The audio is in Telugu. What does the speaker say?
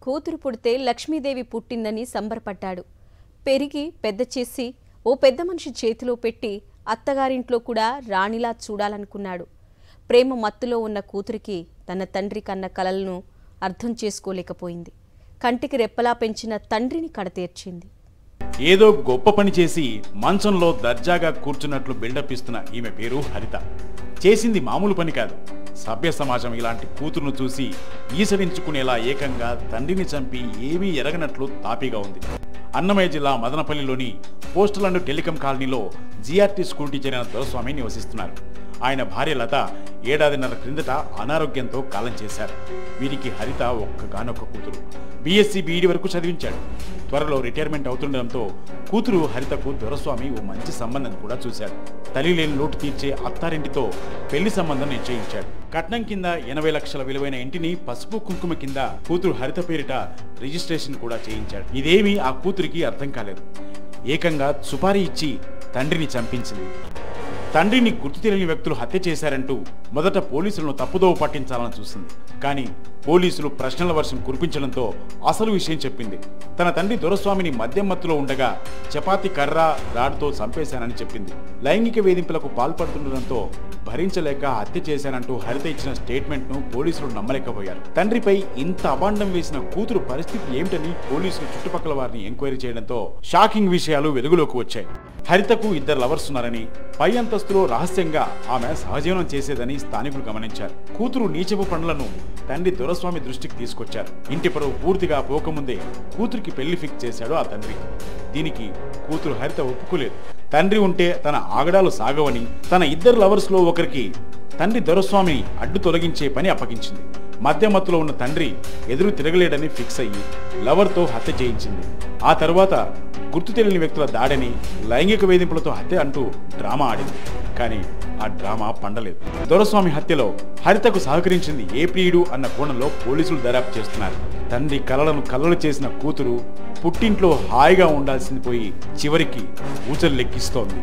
కూతురు పుడితే లక్ష్మీదేవి పుట్టిందని సంబరపడ్డాడు. పెరిగి పెద్ద చేసి ఓ పెద్ద మనిషి చేతిలో పెట్టి అత్తగారింట్లో కూడా రాణిలా చూడాలనుకున్నాడు. ప్రేమ మత్తులో ఉన్న కూతురికి తన తండ్రి కన్న కలలను అర్థం చేసుకోలేకపోయింది. కంటికి రెప్పలా పెంచిన తండ్రిని కడతీర్చింది. ఏదో గొప్ప పని చేసి మంచంలో దర్జాగా కూర్చున్నట్లు బిల్డప్ ఇస్తున్న ఈమె పేరు హరిత. చేసింది మామూలు పని కాదు. సభ్య సమాజం ఇలాంటి కూతురును చూసి ఈసడించుకునేలా ఏకంగా తండ్రిని చంపి ఏమీ ఎరగనట్లు తాపీగా ఉంది. అన్నమయ్య జిల్లా మదనపల్లిలోని పోస్టల్ అండ్ టెలికాం కాలనీలో జీఆర్టీ స్కూల్ టీచర్ అయిన దొరస్వామి నివసిస్తున్నారు. ఆయన భార్య లత ఏడాదిన్నర క్రిందట అనారోగ్యంతో కాలం చేశారు. వీరికి హరిత ఒక్కగానొక్క కూతురు. బీఎస్సీ బీఈడీ వరకు చదివించాడు. త్వరలో రిటైర్మెంట్ అవుతుండడంతో కూతురు హరితకు దొరస్వామి ఓ మంచి సంబంధం కూడా చూశాడు. తల్లి లేని లోటు తీర్చే అత్తారింటితో పెళ్లి సంబంధం నిశ్చయించాడు. కట్నం కింద 80 లక్షల విలువైన ఇంటిని పసుపు కుంకుమ కింద కూతురు హరిత పేరిట రిజిస్ట్రేషన్ కూడా చేయించాడు. ఇదేమీ ఆ కూతురికి అర్థం కాలేదు. ఏకంగా సుపారీ ఇచ్చి తండ్రిని చంపించింది. తండ్రిని గుర్తు తెలియని వ్యక్తులు హత్య చేశారంటూ మొదట పోలీసులను తప్పుదోవ పట్టించాలని చూసింది. కానీ పోలీసులు ప్రశ్నల వర్షం కురిపించడంతో అసలు విషయం చెప్పింది. తన తండ్రి దొరస్వామిని మద్యం మత్తులో ఉండగా చపాతీ కర్ర రాడ్తో చంపేశానని చెప్పింది. లైంగిక వేధింపులకు పాల్పడుతుండడంతో భరించలేక హత్య చేశానంటూ హరిత ఇచ్చిన స్టేట్మెంట్ను పోలీసులు నమ్మలేకపోయారు. తండ్రిపై ఇంత అబాండం వేసిన కూతురు పరిస్థితి ఏమిటని పోలీసులు చుట్టుపక్కల వారిని ఎంక్వైరీ చేయడంతో షాకింగ్ విషయాలు వెలుగులోకి వచ్చాయి. హరితకు 2 లవర్స్ ఉన్నారని, పై అంతస్తులో రహస్యంగా ఆమె సహజీవనం చేసేదని స్థానికులు గమనించారు. కూతురు నీచపు పనులను తండ్రి దొరస్వామి దృష్టికి తీసుకొచ్చారు. ఇంటి పరువు పూర్తిగా పోకముందే కూతురికి పెళ్లి ఫిక్స్ చేశాడు ఆ తండ్రి. దీనికి కూతురు హరిత ఒప్పుకోలేదు. తండ్రి ఉంటే తన ఆగడాలు సాగవని, తన 2 లవర్స్లో ఒకరికి తండ్రి దొరస్వామిని అడ్డు తొలగించే పని అప్పగించింది. మధ్యమత్తులో ఉన్న తండ్రి ఎదురు తిరగలేడని ఫిక్స్ అయ్యి లవర్తో హత్య చేయించింది. ఆ తర్వాత గుర్తు తెలియని వ్యక్తుల దాడిని, లైంగిక వేధింపులతో హత్య అంటూ డ్రామా ఆడింది. కానీ ఆ డ్రామా పండలేదు. దొరస్వామి హత్యలో హరితకు సహకరించింది ఏ ప్రియుడు అన్న కోణంలో పోలీసులు దర్యాప్తు చేస్తున్నారు. తండ్రి కలలను కలలు చేసిన కూతురు పుట్టింట్లో హాయిగా ఉండాల్సింది పోయి చివరికి ఊచలు లెక్కిస్తోంది.